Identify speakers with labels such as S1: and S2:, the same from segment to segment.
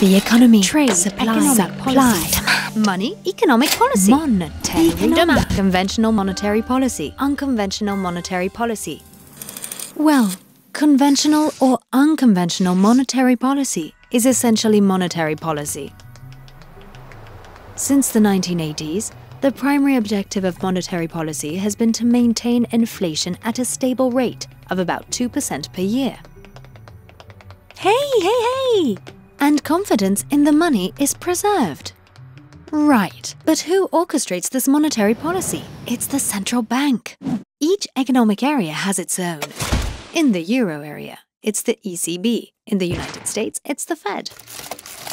S1: The economy,
S2: trade,
S1: supply,
S2: demand, money, economic policy,
S1: monetary
S2: demand, conventional monetary policy, unconventional monetary policy.
S1: Well, conventional or unconventional monetary policy is essentially monetary policy. Since the 1980s, the primary objective of monetary policy has been to maintain inflation at a stable rate of about 2% per year.
S2: Hey!
S1: And confidence in the money is preserved. Right, but who orchestrates this monetary policy? It's the central bank. Each economic area has its own. In the euro area, it's the ECB. In the United States, it's the Fed.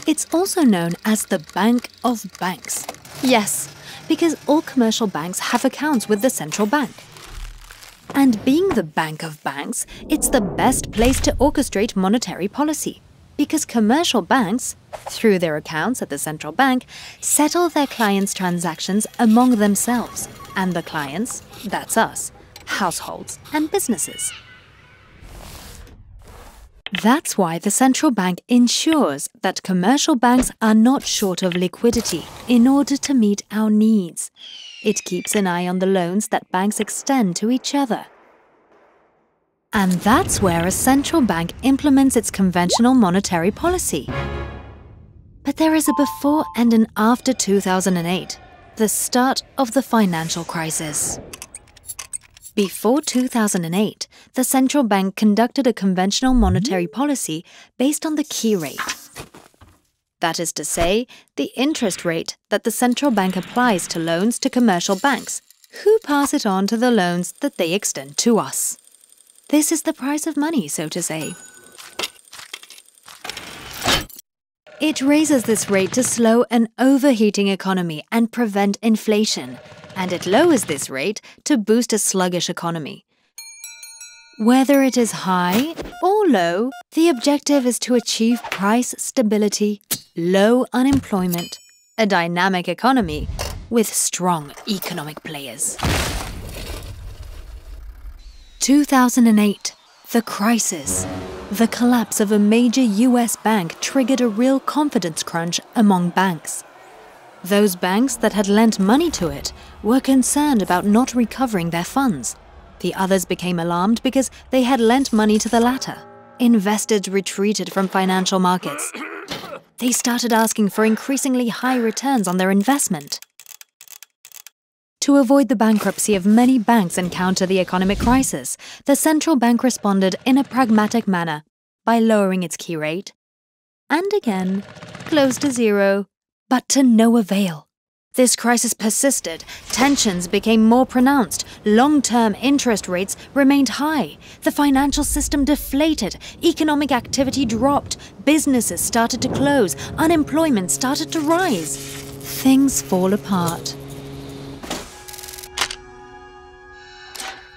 S1: It's also known as the Bank of Banks. Yes, because all commercial banks have accounts with the central bank. And being the Bank of Banks, it's the best place to orchestrate monetary policy. Because commercial banks, through their accounts at the central bank, settle their clients' transactions among themselves. And the clients, that's us, households and businesses. That's why the central bank ensures that commercial banks are not short of liquidity in order to meet our needs. It keeps an eye on the loans that banks extend to each other. And that's where a central bank implements its conventional monetary policy. But there is a before and an after 2008, the start of the financial crisis. Before 2008, the central bank conducted a conventional monetary policy based on the key rate. That is to say, the interest rate that the central bank applies to loans to commercial banks, who pass it on to the loans that they extend to us. This is the price of money, so to say. It raises this rate to slow an overheating economy and prevent inflation, and it lowers this rate to boost a sluggish economy. Whether it is high or low, the objective is to achieve price stability, low unemployment, a dynamic economy with strong economic players. 2008, the crisis. The collapse of a major US bank triggered a real confidence crunch among banks. Those banks that had lent money to it were concerned about not recovering their funds. The others became alarmed because they had lent money to the latter. Investors retreated from financial markets. They started asking for increasingly high returns on their investment. To avoid the bankruptcy of many banks and counter the economic crisis, the central bank responded in a pragmatic manner by lowering its key rate. And again, close to zero, but to no avail. This crisis persisted, tensions became more pronounced, long-term interest rates remained high, the financial system deflated, economic activity dropped, businesses started to close, unemployment started to rise. Things fall apart.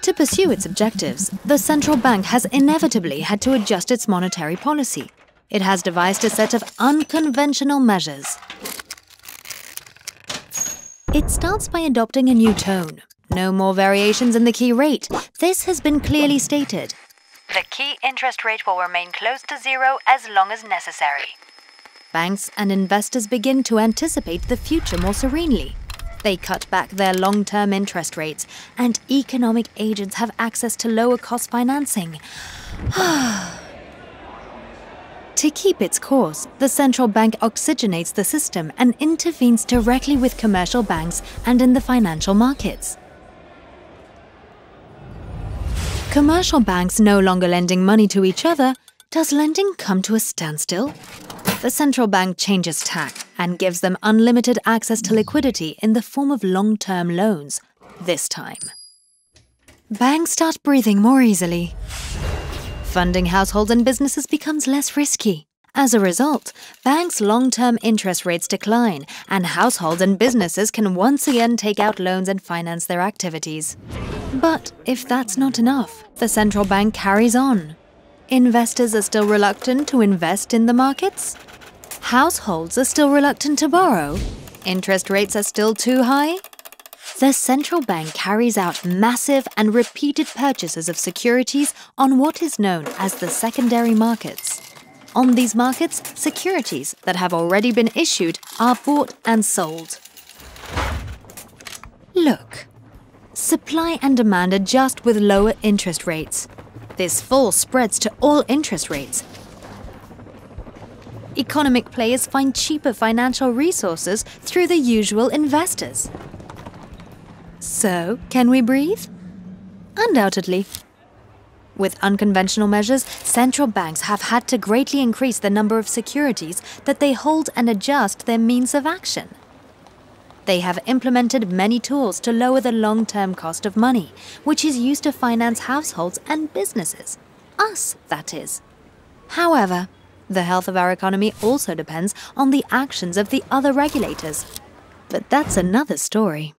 S1: To pursue its objectives, the central bank has inevitably had to adjust its monetary policy. It has devised a set of unconventional measures. It starts by adopting a new tone. No more variations in the key rate. This has been clearly stated.
S2: The key interest rate will remain close to zero as long as necessary.
S1: Banks and investors begin to anticipate the future more serenely. They cut back their long-term interest rates, and economic agents have access to lower-cost financing. To keep its course, the central bank oxygenates the system and intervenes directly with commercial banks and in the financial markets. Commercial banks no longer lending money to each other, does lending come to a standstill? The central bank changes tack and gives them unlimited access to liquidity in the form of long-term loans, this time. Banks start breathing more easily. Funding households and businesses becomes less risky. As a result, banks' long-term interest rates decline, and households and businesses can once again take out loans and finance their activities. But if that's not enough, the central bank carries on. Investors are still reluctant to invest in the markets. Households are still reluctant to borrow. Interest rates are still too high. The central bank carries out massive and repeated purchases of securities on what is known as the secondary markets. On these markets, securities that have already been issued are bought and sold. Look. Supply and demand adjust with lower interest rates. This fall spreads to all interest rates. Economic players find cheaper financial resources through the usual investors. So, can we breathe? Undoubtedly. With unconventional measures, central banks have had to greatly increase the number of securities that they hold and adjust their means of action. They have implemented many tools to lower the long-term cost of money, which is used to finance households and businesses. Us, that is. However, the health of our economy also depends on the actions of the other regulators. But that's another story.